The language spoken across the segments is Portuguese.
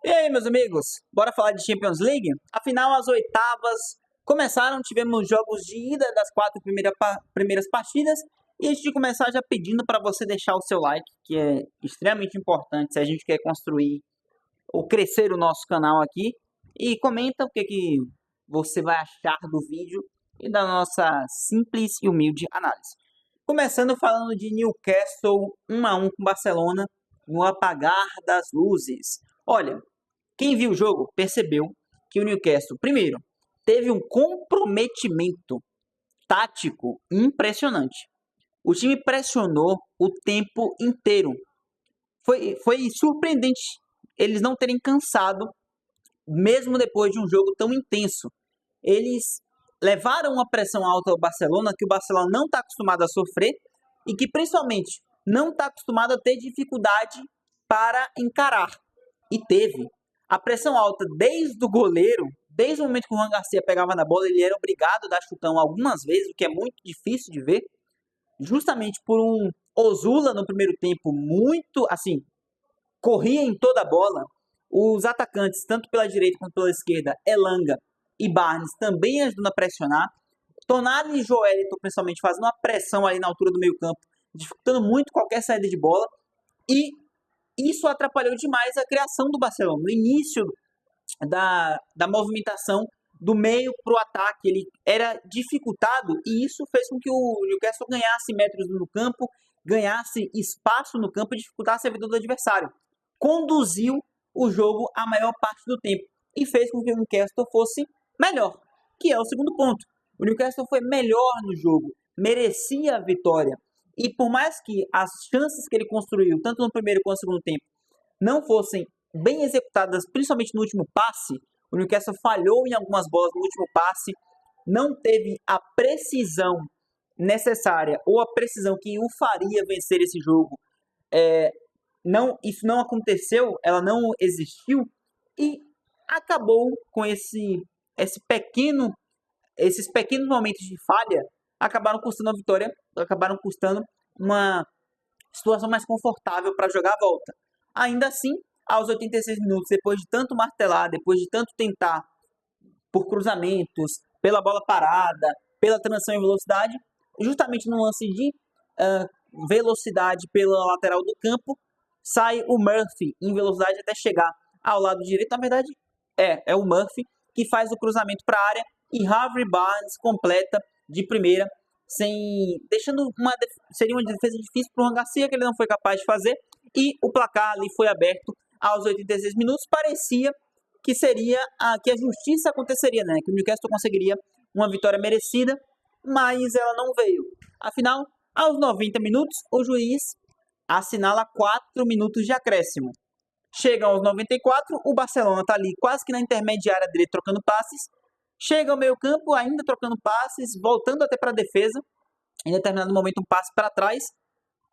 E aí, meus amigos, bora falar de Champions League? Afinal, as oitavas começaram, tivemos jogos de ida das quatro primeiras partidas. E antes de começar, já pedindo para você deixar o seu like, que é extremamente importante se a gente quer construir ou crescer o nosso canal aqui. E comenta o que você vai achar do vídeo e da nossa simples e humilde análise. Começando falando de Newcastle 1-1 com Barcelona no apagar das luzes. Olha, quem viu o jogo percebeu que o Newcastle, primeiro, teve um comprometimento tático impressionante. O time pressionou o tempo inteiro. Foi surpreendente eles não terem cansado, mesmo depois de um jogo tão intenso. Eles levaram uma pressão alta ao Barcelona, que o Barcelona não está acostumado a sofrer e que principalmente não está acostumado a ter dificuldade para encarar. E teve. A pressão alta desde o goleiro, desde o momento que o Juan Garcia pegava na bola, ele era obrigado a dar chutão algumas vezes, o que é muito difícil de ver, justamente por um Ozula no primeiro tempo muito, assim, corria em toda a bola. Os atacantes, tanto pela direita quanto pela esquerda, Elanga e Barnes, também ajudando a pressionar. Tonali e Joelinton, principalmente, fazendo uma pressão ali na altura do meio campo, dificultando muito qualquer saída de bola. E isso atrapalhou demais a criação do Barcelona. No início da movimentação do meio para o ataque, ele era dificultado e isso fez com que o Newcastle ganhasse metros no campo, ganhasse espaço no campo e dificultasse a vida do adversário. Conduziu o jogo a maior parte do tempo e fez com que o Newcastle fosse melhor, que é o segundo ponto. O Newcastle foi melhor no jogo, merecia a vitória. E por mais que as chances que ele construiu, tanto no primeiro quanto no segundo tempo, não fossem bem executadas, principalmente no último passe, o Newcastle falhou em algumas bolas no último passe, não teve a precisão necessária ou a precisão que o faria vencer esse jogo. Isso não aconteceu, ela não existiu e acabou com esses pequenos momentos de falha, acabaram custando a vitória, acabaram custando uma situação mais confortável para jogar a volta. Ainda assim, aos 86 minutos, depois de tanto martelar, depois de tanto tentar por cruzamentos, pela bola parada, pela transição em velocidade, justamente no lance de velocidade pela lateral do campo, sai o Murphy em velocidade até chegar ao lado direito. Na verdade, é o Murphy que faz o cruzamento para a área e Harvey Barnes completa de primeira, seria uma defesa difícil para o Juan Garcia, que ele não foi capaz de fazer, e o placar ali foi aberto aos 86 minutos. Parecia que que a justiça aconteceria, né? Que o Newcastle conseguiria uma vitória merecida, mas ela não veio. Afinal, aos 90 minutos, o juiz assinala 4 minutos de acréscimo. Chega aos 94, o Barcelona está ali quase que na intermediária dele trocando passes. Chega ao meio campo, ainda trocando passes, voltando até para a defesa. Em determinado momento, um passe para trás.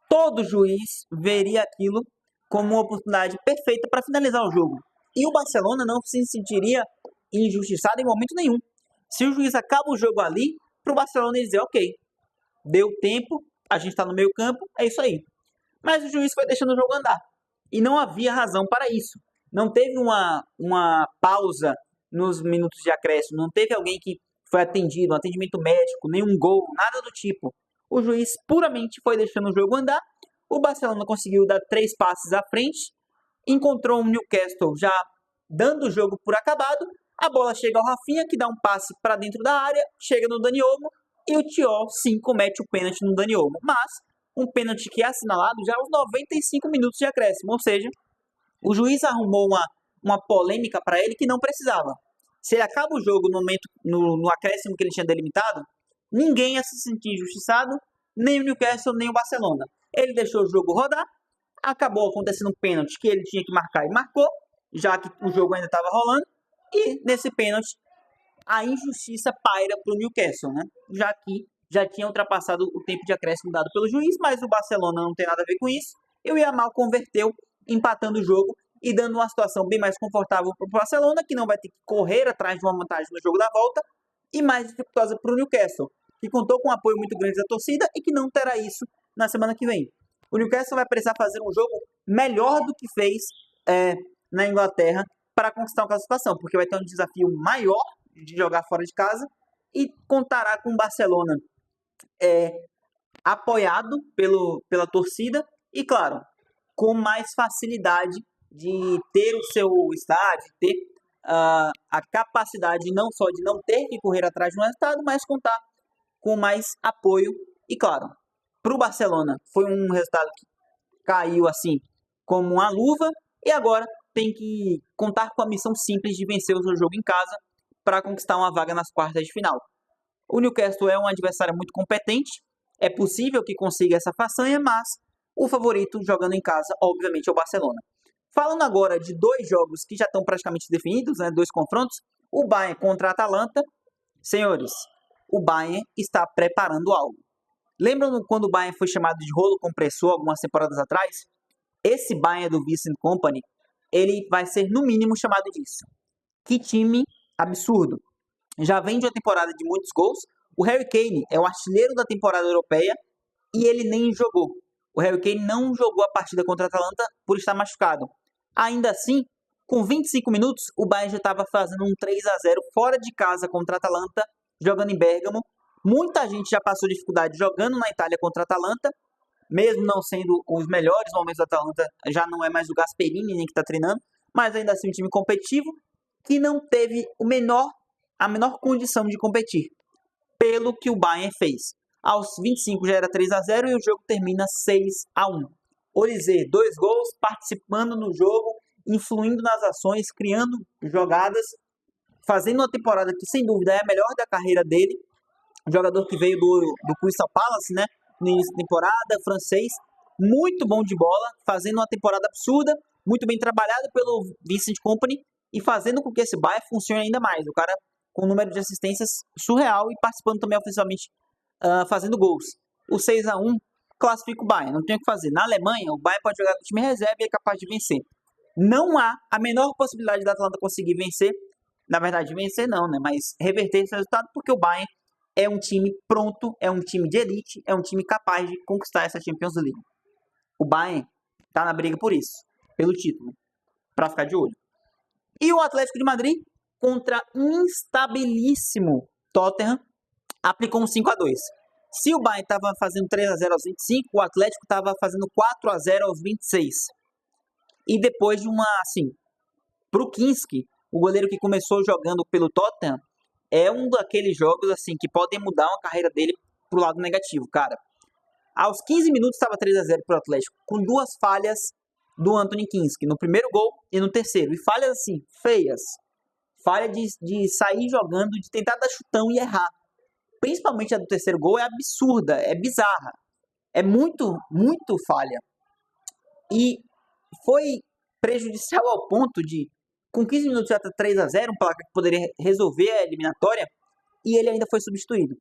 Todo juiz veria aquilo como uma oportunidade perfeita para finalizar o jogo. E o Barcelona não se sentiria injustiçado em momento nenhum. Se o juiz acaba o jogo ali, para o Barcelona dizer, ok, deu tempo, a gente está no meio campo, é isso aí. Mas o juiz foi deixando o jogo andar. E não havia razão para isso. Não teve uma pausa nos minutos de acréscimo, não teve alguém que foi atendido, um atendimento médico, nenhum gol, nada do tipo. O juiz puramente foi deixando o jogo andar. O Barcelona conseguiu dar 3 passes à frente, encontrou o Newcastle já dando o jogo por acabado. A bola chega ao Rafinha, que dá um passe para dentro da área, chega no Dani Olmo e o Thiago sim comete o pênalti no Dani Olmo. Mas um pênalti que é assinalado já aos 95 minutos de acréscimo, ou seja, o juiz arrumou uma polêmica para ele que não precisava. Se ele acaba o jogo no acréscimo que ele tinha delimitado, ninguém ia se sentir injustiçado, nem o Newcastle, nem o Barcelona. Ele deixou o jogo rodar, acabou acontecendo um pênalti que ele tinha que marcar e marcou, já que o jogo ainda estava rolando, e nesse pênalti a injustiça paira para o Newcastle, né? Já que já tinha ultrapassado o tempo de acréscimo dado pelo juiz, mas o Barcelona não tem nada a ver com isso, e o Yamal converteu, empatando o jogo e dando uma situação bem mais confortável para o Barcelona, que não vai ter que correr atrás de uma vantagem no jogo da volta, e mais dificultosa para o Newcastle, que contou com um apoio muito grande da torcida e que não terá isso na semana que vem. O Newcastle vai precisar fazer um jogo melhor do que fez na Inglaterra para conquistar uma classificação, porque vai ter um desafio maior de jogar fora de casa e contará com o Barcelona apoiado pela torcida e, claro, com mais facilidade de ter o seu estádio, ter a capacidade não só de não ter que correr atrás de um resultado, mas contar com mais apoio. E, claro, para o Barcelona foi um resultado que caiu assim como uma luva e agora tem que contar com a missão simples de vencer o seu jogo em casa para conquistar uma vaga nas quartas de final. O Newcastle é um adversário muito competente, é possível que consiga essa façanha, mas o favorito jogando em casa, obviamente, é o Barcelona. Falando agora de dois jogos que já estão praticamente definidos, né, dois confrontos, o Bayern contra a Atalanta. Senhores, o Bayern está preparando algo. Lembram quando o Bayern foi chamado de rolo compressor algumas temporadas atrás? Esse Bayern do Vincent Kompany, ele vai ser no mínimo chamado disso. Que time absurdo. Já vem de uma temporada de muitos gols. O Harry Kane é o artilheiro da temporada europeia e ele nem jogou. O Harry Kane não jogou a partida contra a Atalanta por estar machucado. Ainda assim, com 25 minutos, o Bayern já estava fazendo um 3-0 fora de casa contra a Atalanta, jogando em Bérgamo. Muita gente já passou dificuldade jogando na Itália contra a Atalanta, mesmo não sendo os melhores momentos da Atalanta, já não é mais o Gasperini nem que está treinando, mas ainda assim um time competitivo que não teve a menor condição de competir, pelo que o Bayern fez. Aos 25 já era 3-0 e o jogo termina 6-1. Olise, 2 gols, participando no jogo, influindo nas ações, criando jogadas, fazendo uma temporada que sem dúvida é a melhor da carreira dele. Um jogador que veio do Crystal Palace, né, no início da temporada, francês, muito bom de bola, fazendo uma temporada absurda, muito bem trabalhado pelo Vincent Kompany e fazendo com que esse Bayern funcione ainda mais. O cara com um número de assistências surreal e participando também ofensivamente, fazendo gols. O 6-1 classifica o Bayern, não tem o que fazer. Na Alemanha, o Bayern pode jogar com o time reserva e é capaz de vencer. Não há a menor possibilidade da Atalanta conseguir vencer, na verdade vencer não, né, mas reverter esse resultado, porque o Bayern é um time pronto, é um time de elite, é um time capaz de conquistar essa Champions League. O Bayern tá na briga por isso, pelo título, para ficar de olho. E o Atlético de Madrid contra instabilíssimo Tottenham aplicou um 5-2. Se o Bayern estava fazendo 3-0 aos 25, o Atlético estava fazendo 4-0 aos 26. E depois de uma, assim, pro Kinski, o goleiro que começou jogando pelo Tottenham, é um daqueles jogos, assim, que podem mudar uma carreira dele pro lado negativo, cara. Aos 15 minutos estava 3-0 pro Atlético, com 2 falhas do Anthony Kinski, no primeiro gol e no terceiro. E falhas, assim, feias. Falha de sair jogando, de tentar dar chutão e errar. Principalmente a do terceiro gol é absurda, é bizarra. É muito, muito falha. E foi prejudicial ao ponto de, com 15 minutos já tá 3-0, um placar que poderia resolver a eliminatória, e ele ainda foi substituído.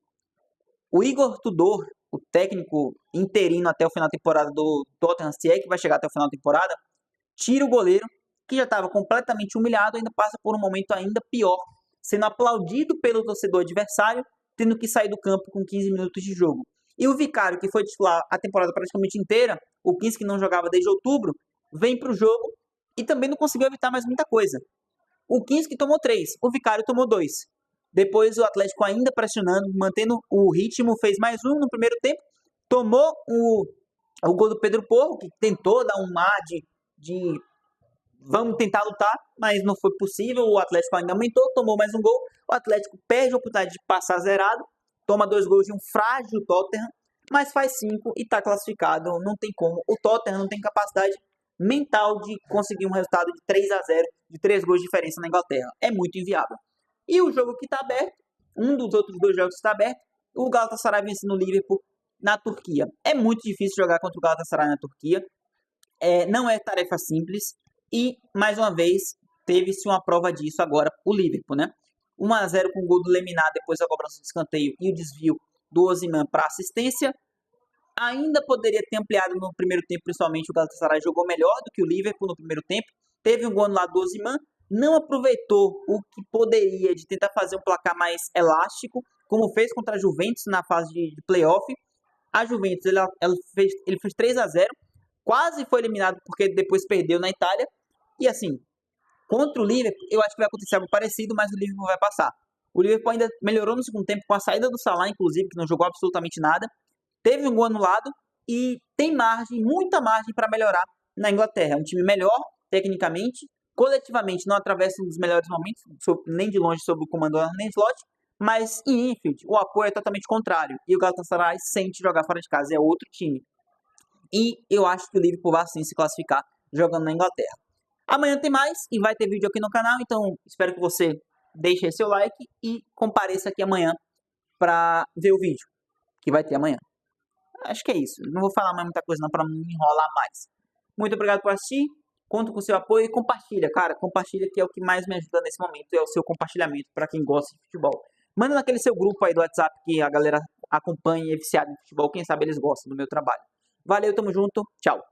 O Igor Tudor, o técnico interino até o final da temporada do Tottenham, se é que vai chegar até o final da temporada, tira o goleiro, que já estava completamente humilhado, ainda passa por um momento ainda pior, sendo aplaudido pelo torcedor adversário, tendo que sair do campo com 15 minutos de jogo. E o Vicário, que foi titular a temporada praticamente inteira, o 15 que não jogava desde outubro, vem para o jogo e também não conseguiu evitar mais muita coisa. O 15 que tomou 3, o Vicário tomou 2. Depois o Atlético ainda pressionando, mantendo o ritmo, fez mais um no primeiro tempo, tomou o gol do Pedro Porro, que tentou dar um ar de vamos tentar lutar, mas não foi possível. O Atlético ainda aumentou, tomou mais um gol. O Atlético perde a oportunidade de passar zerado, toma 2 gols de um frágil Tottenham, mas faz 5 e está classificado. Não tem como. O Tottenham não tem capacidade mental de conseguir um resultado de 3-0, de 3 gols de diferença na Inglaterra. É muito inviável. E o jogo que está aberto, um dos outros 2 jogos que está aberto, o Galatasaray vencendo o Liverpool na Turquia. É muito difícil jogar contra o Galatasaray na Turquia. Não é tarefa simples. E, mais uma vez, teve-se uma prova disso agora, o Liverpool, né? 1-0 com o gol do Lemina, depois da cobrança de escanteio e o desvio do Osimhen para assistência. Ainda poderia ter ampliado no primeiro tempo, principalmente o Galatasaray jogou melhor do que o Liverpool no primeiro tempo. Teve um gol lá do Osimhen, não aproveitou o que poderia de tentar fazer um placar mais elástico, como fez contra a Juventus na fase de playoff. A Juventus ele fez 3-0, quase foi eliminado porque depois perdeu na Itália. E assim, Contra o Liverpool, eu acho que vai acontecer algo parecido, mas o Liverpool vai passar. O Liverpool ainda melhorou no segundo tempo com a saída do Salah, inclusive, que não jogou absolutamente nada. Teve um gol anulado e tem margem, muita margem para melhorar na Inglaterra. É um time melhor, tecnicamente, coletivamente não atravessa um dos melhores momentos, nem de longe sob o comando do Arne Slot, mas em Anfield o apoio é totalmente contrário. E o Galatasaray sente jogar fora de casa, é outro time. E eu acho que o Liverpool vai sim se classificar jogando na Inglaterra. Amanhã tem mais e vai ter vídeo aqui no canal, então espero que você deixe seu like e compareça aqui amanhã para ver o vídeo que vai ter amanhã. Acho que é isso. Não vou falar mais muita coisa não para não me enrolar mais. Muito obrigado por assistir. Conto com o seu apoio e compartilha, cara. Compartilha que é o que mais me ajuda nesse momento, é o seu compartilhamento para quem gosta de futebol. Manda naquele seu grupo aí do WhatsApp que a galera acompanha e é viciada em futebol. Quem sabe eles gostam do meu trabalho. Valeu, tamo junto. Tchau.